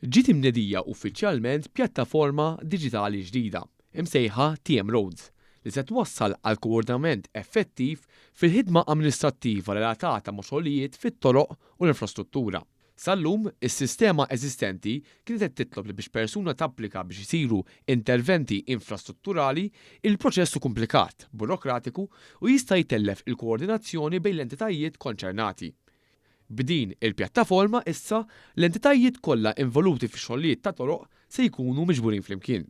Ġiet imnedija uffiċjalment pjattaforma diġitali ġdida, imsejħa TM Roads, li se twassal għal koordinament effettiv fil-ħidma amministrattiva relatata ma' xogħlijiet fit-toroq u l-infrastruttura. Sal-lum, is-sistema eżistenti kienet qed titlob li biex persuna tapplika biex isiru interventi infrastrutturali il-proċessu komplikat, burokratiku u jista' jtellef il-koordinazzjoni bejn l-entitajiet konċernati. B'din il-pjattaforma issa l-entitajiet kollha involuti fix-xogħlijiet ta' toroq se jkunu miġburin flimkien.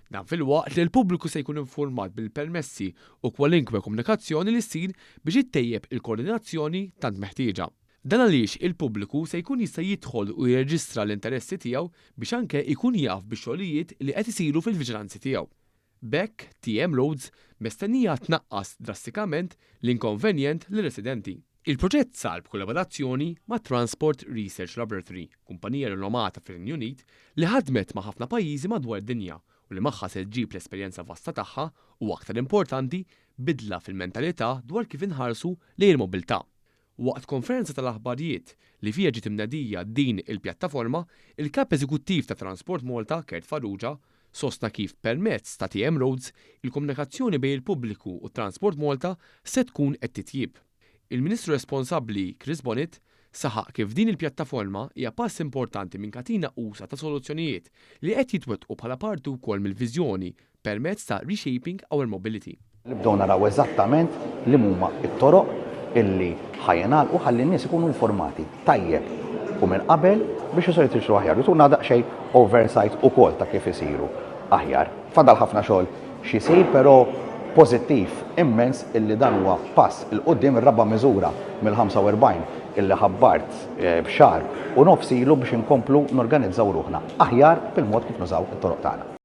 Dan fil-waqt li l-pubbliku se jkun informat bil-permessi u kwalinkwe komunikazzjoni li ssir biex ittejjeb il-koordinazzjoni tant meħtieġa. Dan għaliex il-pubbliku se jkun jista' jidħol u jirreġistra l-interessi tiegħu biex anke jkun jaf bix-xogħlijiet li qed isiru fil-viġilanzi tiegħu. Bekk TM Roads mestennija tnaqqas drastikament l-inkonvenjent lir-residenti. Il-proġett sar b'kollaborazzjoni ma' Transport Research Laboratory, kumpanija rinomata fir-Renju Unit li ħadmet ma' ħafna pajjiżi madwar id-dinja u li magħha se ġġib l-esperjenza vasta tagħha u aktar importanti bidla fil-mentalità dwar kif inħarsu lejn il-mobilità. Waqt konferenza tal-aħbarijiet li fiha ġiet imnedija din il-pjattaforma, il-kap eżekuttiv ta' Transport Malta, Kert Farrugia, sostna kif permezz ta' TM Roads il-komunikazzjoni bejn il-pubbliku u Transport Malta se tkun qed titjib. Il-Ministru responsabbli Chris Bonnet saħaq kif din il-pjattaforma hija pass importanti minn katina usa ta' soluzzjonijiet li qed jitwettqu bħala parti wkoll mill-viżjoni permezz ta' Reshaping Our Mobility. Nibdew naraw eżattament li huma t-toroq illi ħajjenal u ħalli n-nies ikunu informati tajjeb u minn qabel biex isir tixru aħjar. Jituna daqsxejn oversight ukoll ta' kif isiru aħjar. Fadal ħafna xogħol xi jsir, però pożittiv immens illi dan huwa pass il-qudiem ir-raba' miżura mill-45 illi ħabbart b'xahar u nofs ilu biex inkomplu norganizzaw ruħna aħjar bil-mod kif nużaw it-toroq tagħna.